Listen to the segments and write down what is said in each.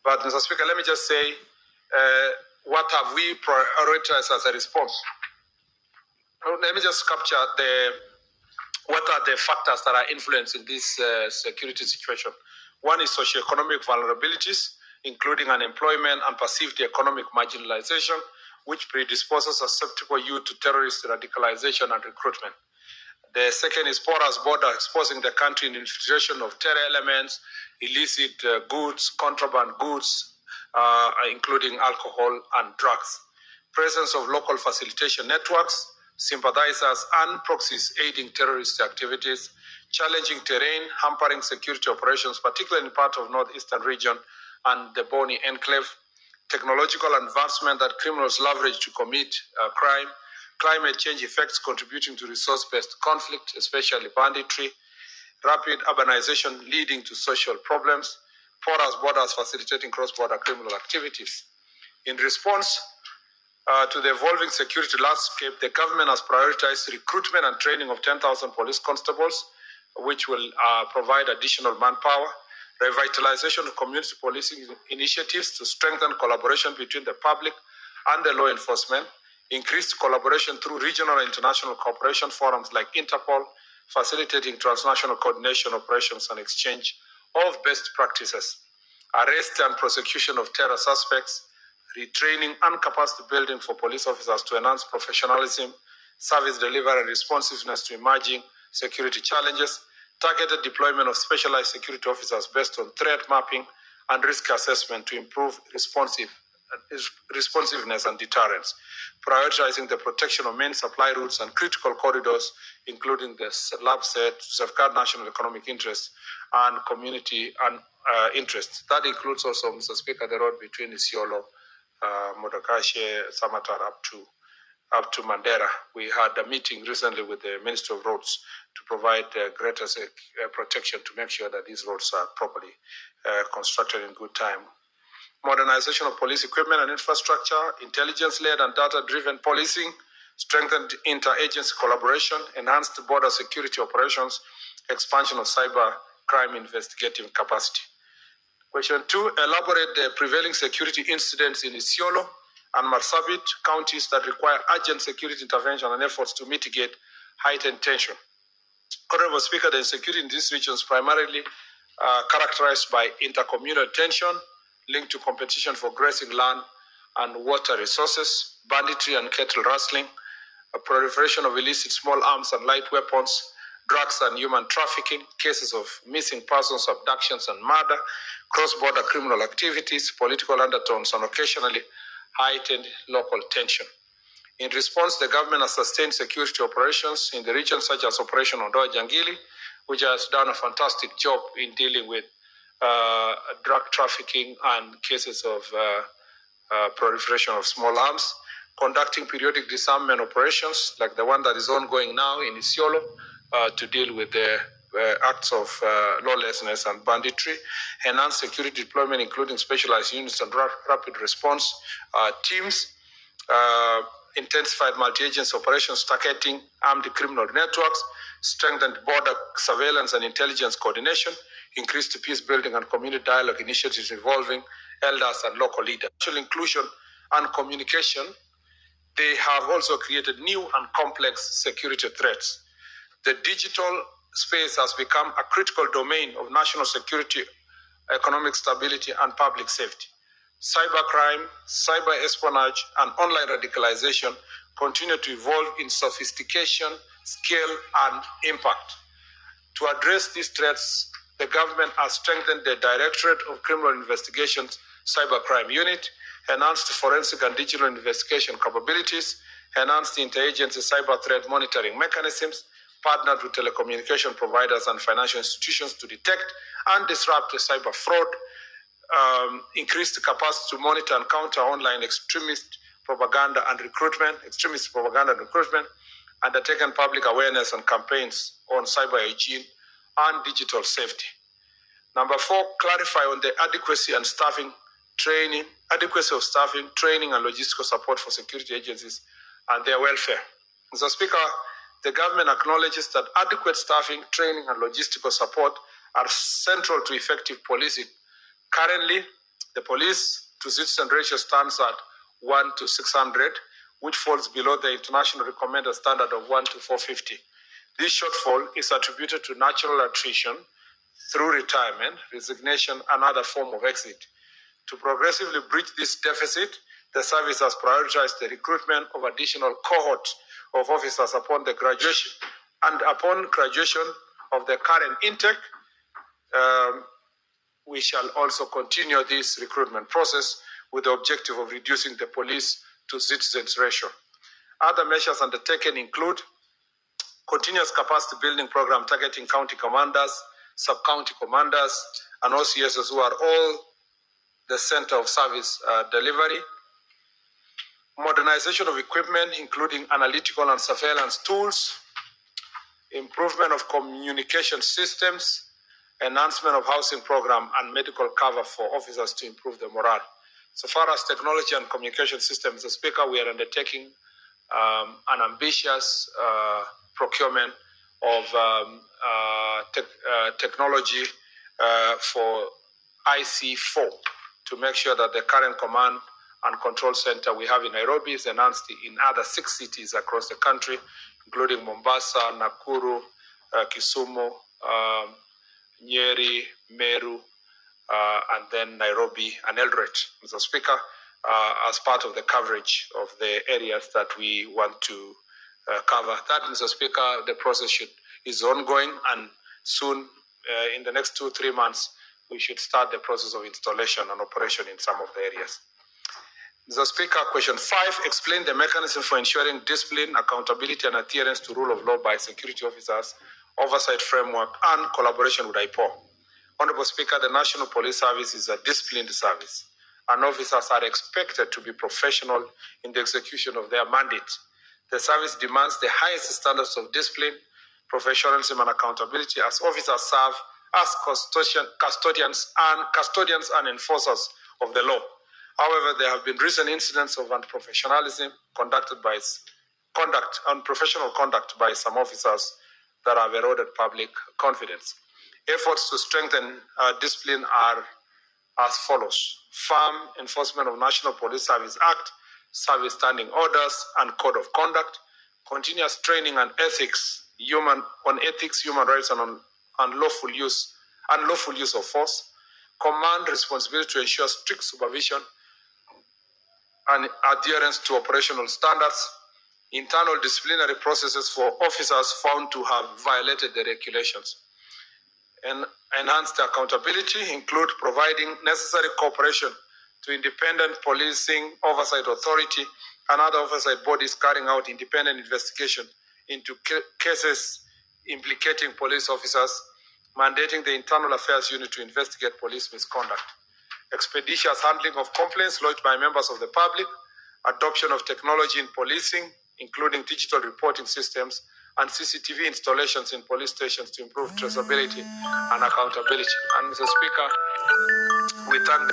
But, Mr. Speaker, let me just say, what have we prioritized as a response? Let me just capture what are the factors that are influencing this security situation. One is socioeconomic vulnerabilities, including unemployment and perceived economic marginalization, which predisposes susceptible youth to terrorist radicalization and recruitment. The second is porous border, exposing the country in infiltration of terror elements, illicit goods, contraband goods, including alcohol and drugs. Presence of local facilitation networks, sympathizers and proxies aiding terrorist activities, challenging terrain, hampering security operations, particularly in part of northeastern region and the Boni enclave, technological advancement that criminals leverage to commit crime, climate change effects contributing to resource-based conflict, especially banditry, rapid urbanization leading to social problems, porous borders facilitating cross-border criminal activities. In response to the evolving security landscape, the government has prioritized recruitment and training of 10,000 police constables, which will provide additional manpower, revitalization of community policing initiatives to strengthen collaboration between the public and the law enforcement, increased collaboration through regional and international cooperation forums like Interpol, facilitating transnational coordination operations and exchange of best practices, arrest and prosecution of terror suspects, retraining and capacity building for police officers to enhance professionalism, service delivery and responsiveness to emerging security challenges, targeted deployment of specialized security officers based on threat mapping and risk assessment to improve responsiveness and deterrence, prioritizing the protection of main supply routes and critical corridors, including the lab set to safeguard national economic interests and community interests. That includes also, Mr. Speaker, the road between Isiolo, Modakashe, Samatar up to Mandera. We had a meeting recently with the Minister of Roads to provide greater protection to make sure that these roads are properly constructed in good time. Modernization of police equipment and infrastructure, intelligence-led and data-driven policing, strengthened inter-agency collaboration, enhanced border security operations, expansion of cyber crime investigative capacity. Question 2, elaborate the prevailing security incidents in Isiolo and Marsabit counties that require urgent security intervention and efforts to mitigate heightened tension. Honorable Speaker, the insecurity in these regions primarily characterized by intercommunal tension linked to competition for grazing land and water resources, banditry and cattle rustling, a proliferation of illicit small arms and light weapons, drugs and human trafficking, cases of missing persons, abductions and murder, cross-border criminal activities, political undertones, and occasionally heightened local tension. In response, the government has sustained security operations in the region, such as Operation Ondoa Jangili, which has done a fantastic job in dealing with drug trafficking and cases of proliferation of small arms, conducting periodic disarmament operations like the one that is ongoing now in Isiolo to deal with the acts of lawlessness and banditry, enhanced security deployment including specialized units and rapid response teams, intensified multi-agency operations targeting armed criminal networks, strengthened border surveillance and intelligence coordination, increased peace building and community dialogue initiatives involving elders and local leaders. Social inclusion and communication, they have also created new and complex security threats. The digital space has become a critical domain of national security, economic stability, and public safety. Cybercrime, cyber espionage, and online radicalization continue to evolve in sophistication, scale, and impact. To address these threats, the government has strengthened the Directorate of Criminal Investigations Cybercrime Unit, enhanced forensic and digital investigation capabilities, enhanced interagency cyber threat monitoring mechanisms, partnered with telecommunication providers and financial institutions to detect and disrupt cyber fraud, increased capacity to monitor and counter online extremist propaganda and recruitment, undertaken public awareness and campaigns on cyber hygiene and digital safety. Number 4, clarify on the adequacy of staffing, training, and logistical support for security agencies and their welfare. Mr. Speaker, the government acknowledges that adequate staffing, training, and logistical support are central to effective policing. Currently, The police to citizen ratio stands at 1 to 600, which falls below the international recommended standard of 1 to 450. This shortfall is attributed to natural attrition through retirement, resignation, and other form of exit. To progressively bridge this deficit, the service has prioritized the recruitment of additional cohort of officers upon the graduation. And upon graduation of the current intake, we shall also continue this recruitment process with the objective of reducing the police to citizens ratio. Other measures undertaken include continuous capacity building program targeting county commanders, sub-county commanders, and OCSs who are all the center of service delivery. Modernization of equipment, including analytical and surveillance tools, improvement of communication systems, enhancement of housing program, and medical cover for officers to improve the morale. So far as technology and communication systems, Mr. Speaker, we are undertaking an ambitious procurement of technology for IC4 to make sure that the current command and control center we have in Nairobi is enhanced in other 6 cities across the country, including Mombasa, Nakuru, Kisumu, Nyeri, Meru, and then Nairobi and Eldoret, Mr. Speaker, as part of the coverage of the areas that we want to cover. That, Mr. Speaker, the process is ongoing, and soon, in the next 2-3 months, we should start the process of installation and operation in some of the areas. Mr. Speaker, question 5, explain the mechanism for ensuring discipline, accountability, and adherence to rule of law by security officers, oversight framework, and collaboration with IPO. Honorable Speaker, the National Police Service is a disciplined service, and officers are expected to be professional in the execution of their mandate. The service demands the highest standards of discipline, professionalism, and accountability as officers serve as custodians and enforcers of the law. However, there have been recent incidents of unprofessionalism unprofessional conduct by some officers that have eroded public confidence. Efforts to strengthen discipline are as follows: firm enforcement of National Police Service Act, service standing orders, and code of conduct, continuous training and ethics, human rights, and on unlawful use of force, command responsibility to ensure strict supervision and adherence to operational standards, internal disciplinary processes for officers found to have violated the regulations. And enhanced accountability include providing necessary cooperation to independent policing oversight authority and other oversight bodies carrying out independent investigation into cases implicating police officers, mandating the Internal Affairs Unit to investigate police misconduct, expeditious handling of complaints lodged by members of the public, adoption of technology in policing, including digital reporting systems and CCTV installations in police stations to improve traceability and accountability. And Mr. Speaker, we thank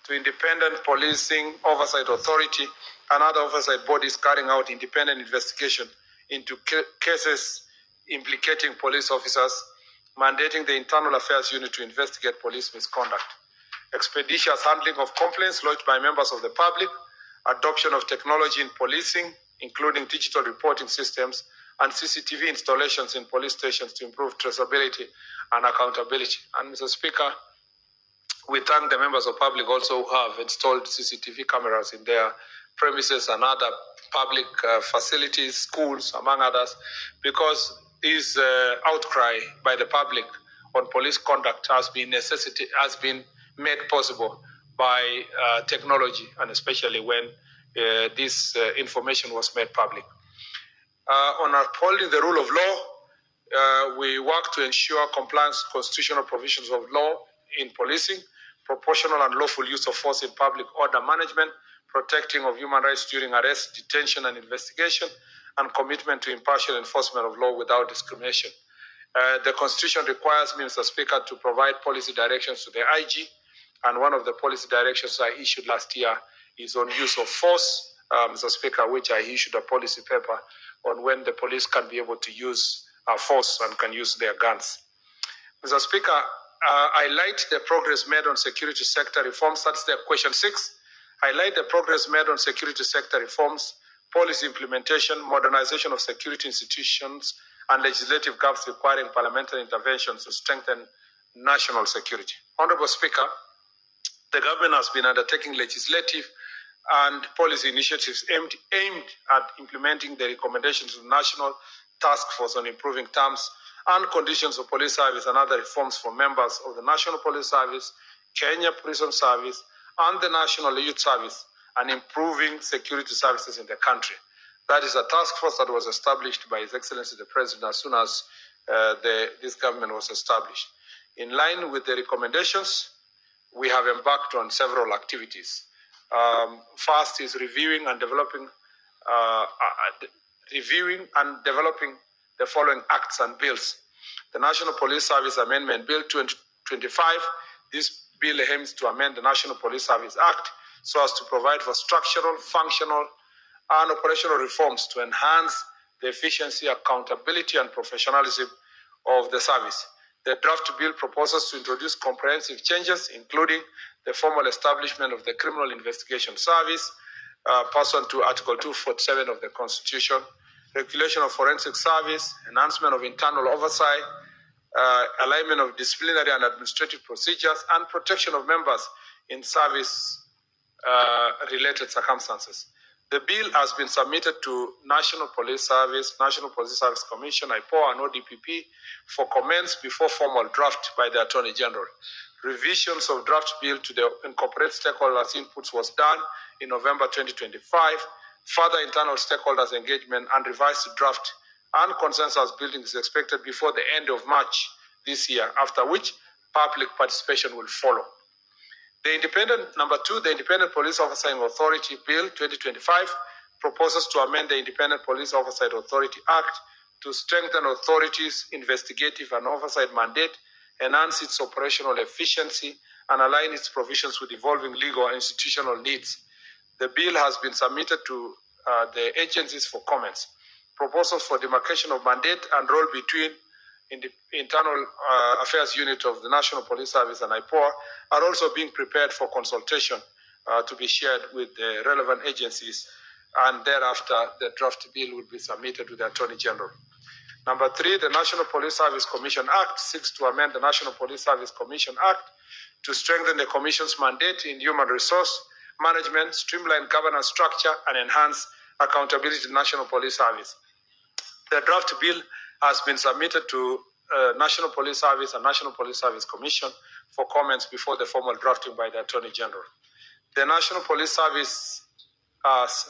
to independent policing oversight authority and other oversight bodies carrying out independent investigation into cases implicating police officers, mandating the Internal Affairs Unit to investigate police misconduct, expeditious handling of complaints lodged by members of the public, adoption of technology in policing, including digital reporting systems and CCTV installations in police stations to improve traceability and accountability. And Mr. Speaker, we thank the members of public also who have installed CCTV cameras in their premises and other public facilities, schools, among others, because this outcry by the public on police conduct has been made possible by technology, and especially when this information was made public. On upholding the rule of law, we work to ensure compliance with constitutional provisions of law in policing, proportional and lawful use of force in public order management, protecting of human rights during arrest, detention, and investigation, and commitment to impartial enforcement of law without discrimination. The Constitution requires me, Mr. Speaker, to provide policy directions to the IG, and one of the policy directions I issued last year is on use of force, Mr. Speaker, which I issued a policy paper on when the police can be able to use force and can use their guns. Mr. Speaker, highlight the progress made on security sector reforms. That's the question 6. Highlight the progress made on security sector reforms, policy implementation, modernization of security institutions, and legislative gaps requiring parliamentary interventions to strengthen national security. Honorable Speaker, the government has been undertaking legislative and policy initiatives aimed at implementing the recommendations of the National Task Force on improving terms and conditions of police service and other reforms for members of the National Police Service, Kenya Prison Service, and the National Youth Service, and improving security services in the country. That is a task force that was established by His Excellency the President as soon as this government was established. In line with the recommendations, we have embarked on several activities. First is reviewing and developing the following acts and bills. The National Police Service Amendment Bill 2025. This bill aims to amend the National Police Service Act so as to provide for structural, functional, and operational reforms to enhance the efficiency, accountability, and professionalism of the service. The draft bill proposes to introduce comprehensive changes, including the formal establishment of the Criminal Investigation Service, pursuant to Article 247 of the Constitution, regulation of forensic service, enhancement of internal oversight, alignment of disciplinary and administrative procedures, and protection of members in service-related circumstances. The bill has been submitted to National Police Service, National Police Service Commission, IPOA, and ODPP for comments before formal draft by the Attorney General. Revisions of draft bill to the incorporate stakeholders' inputs was done in November 2025. Further internal stakeholders' engagement and revised draft and consensus building is expected before the end of March this year, after which public participation will follow. Number 2, the Independent Police Oversight Authority Bill 2025 proposes to amend the Independent Police Oversight Authority Act to strengthen authorities' investigative and oversight mandate, enhance its operational efficiency, and align its provisions with evolving legal and institutional needs. The bill has been submitted to the agencies for comments. Proposals for demarcation of mandate and role between the Internal Affairs Unit of the National Police Service and IPOA are also being prepared for consultation to be shared with the relevant agencies, and thereafter the draft bill will be submitted to the Attorney General. Number 3, the National Police Service Commission Act seeks to amend the National Police Service Commission Act to strengthen the Commission's mandate in human resource management, streamline governance structure, and enhance accountability to the National Police Service. The draft bill has been submitted to National Police Service and National Police Service Commission for comments before the formal drafting by the Attorney General. The National Police Service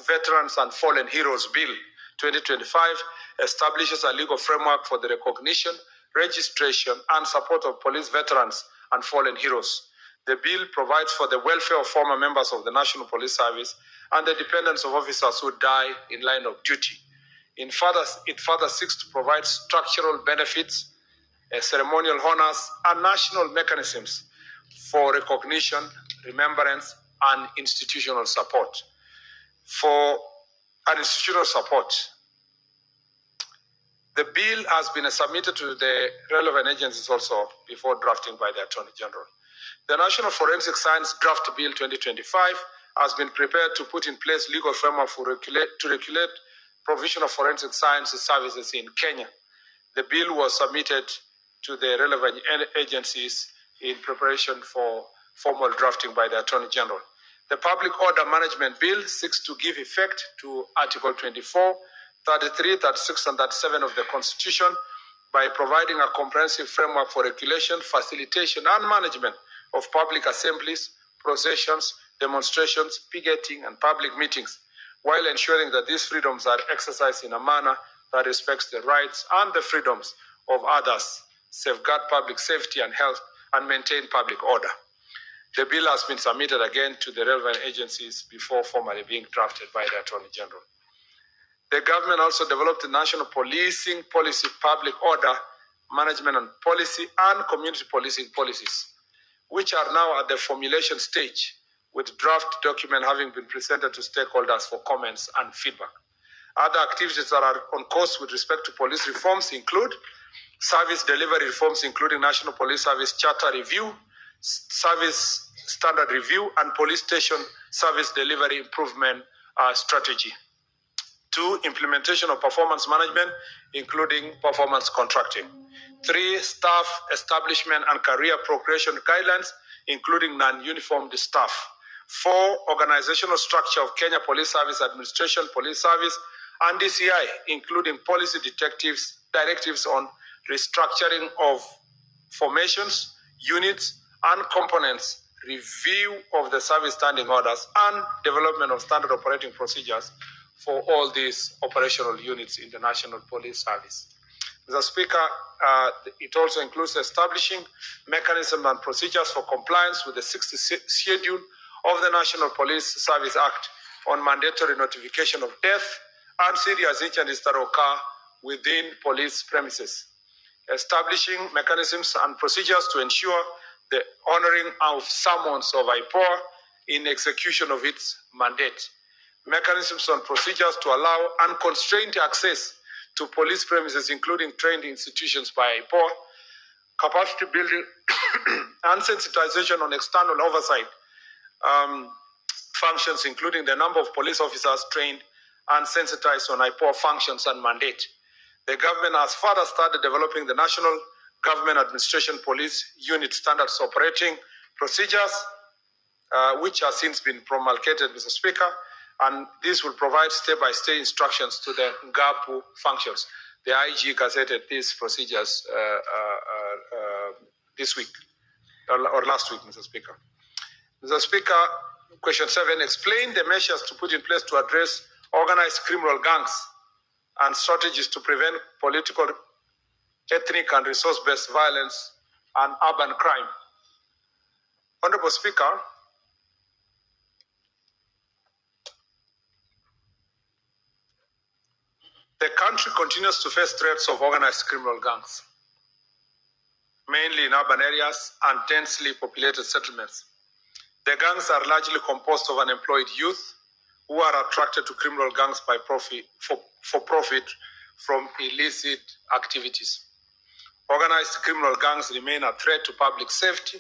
Veterans and Fallen Heroes Bill 2025 establishes a legal framework for the recognition, registration, and support of police veterans and fallen heroes. The bill provides for the welfare of former members of the National Police Service and the dependents of officers who die in line of duty. It further seeks to provide structural benefits, ceremonial honors, and national mechanisms for recognition, remembrance, and institutional support. The bill has been submitted to the relevant agencies also before drafting by the Attorney General. The National Forensic Science Draft Bill 2025 has been prepared to put in place legal framework to regulate provision of forensic sciences services in Kenya. The bill was submitted to the relevant agencies in preparation for formal drafting by the Attorney General. The Public Order Management Bill seeks to give effect to Article 24, 33, 36, and 37 of the Constitution by providing a comprehensive framework for regulation, facilitation, and management of public assemblies, processions, demonstrations, picketing, and public meetings, while ensuring that these freedoms are exercised in a manner that respects the rights and the freedoms of others, safeguard public safety and health, and maintain public order. The bill has been submitted again to the relevant agencies before formally being drafted by the Attorney General. The government also developed the National Policing Policy, Public Order, Management and Policy, and Community Policing Policies, which are now at the formulation stage, with draft document having been presented to stakeholders for comments and feedback. Other activities that are on course with respect to police reforms include service delivery reforms, including National Police Service Charter Review, Service Standard Review, and Police Station Service Delivery Improvement Strategy. 2, implementation of performance management, including performance contracting. 3, staff establishment and career progression guidelines, including non-uniformed staff. 4, organizational structure of Kenya Police Service Administration, Police Service, and DCI, including policy directives on restructuring of formations, units, and components, review of the service standing orders, and development of standard operating procedures for all these operational units in the National Police Service. Mr. Speaker, it also includes establishing mechanisms and procedures for compliance with the 60th schedule of the National Police Service Act on mandatory notification of death and serious injuries that occur within police premises. Establishing mechanisms and procedures to ensure the honoring of summons of IPOA in execution of its mandate. Mechanisms and procedures to allow unconstrained access to police premises, including trained institutions by IPOA, capacity building and sensitization on external oversight functions, including the number of police officers trained and sensitized on IPOA functions and mandate. The government has further started developing the National Government Administration Police Unit Standards Operating Procedures, which have since been promulgated, Mr. Speaker, and this will provide step-by-step instructions to the NGAPU functions. The IG gazetted these procedures this week, or last week, Mr. Speaker. Mr. Speaker, question 7, explain the measures to put in place to address organized criminal gangs and strategies to prevent political, ethnic, and resource-based violence and urban crime. Honorable Speaker, the country continues to face threats of organized criminal gangs, mainly in urban areas and densely populated settlements. The gangs are largely composed of unemployed youth who are attracted to criminal gangs by profit from illicit activities. Organized criminal gangs remain a threat to public safety,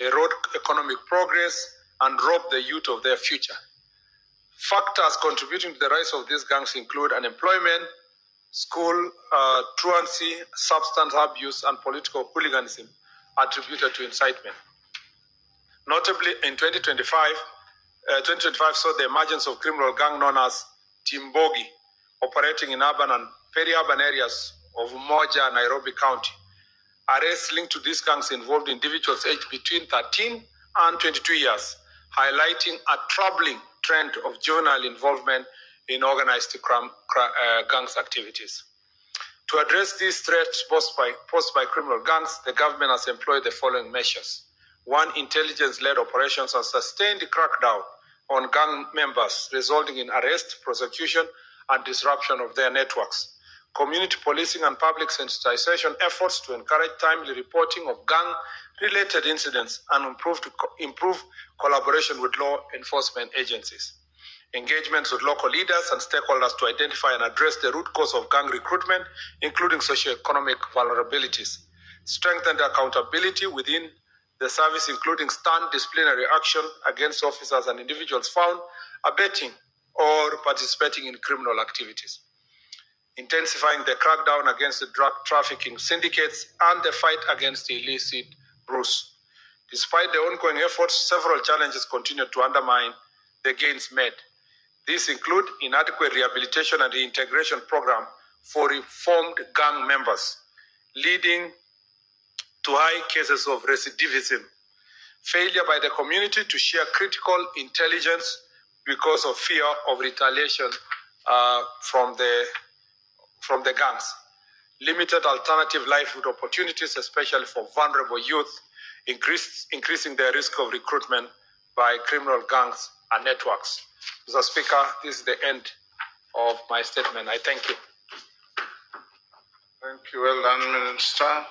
erode economic progress, and rob the youth of their future. Factors contributing to the rise of these gangs include unemployment, school truancy, substance abuse, and political hooliganism attributed to incitement. Notably, in 2025 saw the emergence of criminal gang known as Timbogi, operating in urban and peri-urban areas of Umoja and Nairobi County. Arrests linked to these gangs involved individuals aged between 13 and 22 years, highlighting a troubling trend of juvenile involvement in organized gangs activities. To address these threats posed by criminal gangs, the government has employed the following measures. 1, intelligence-led operations and sustained crackdown on gang members, resulting in arrest, prosecution, and disruption of their networks. Community policing and public sensitization efforts to encourage timely reporting of gang-related incidents and improve collaboration with law enforcement agencies. Engagements with local leaders and stakeholders to identify and address the root cause of gang recruitment, including socioeconomic vulnerabilities. Strengthened accountability within the service, including stern disciplinary action against officers and individuals found abetting or participating in criminal activities. Intensifying the crackdown against the drug trafficking syndicates and the fight against the illicit brews. Despite the ongoing efforts, several challenges continue to undermine the gains made. These include inadequate rehabilitation and reintegration program for reformed gang members, leading to high cases of recidivism, failure by the community to share critical intelligence because of fear of retaliation from the gangs, limited alternative livelihood opportunities, especially for vulnerable youth, increasing the risk of recruitment by criminal gangs and networks. Mr. Speaker, this is the end of my statement. I thank you. Thank you. Well done, Minister.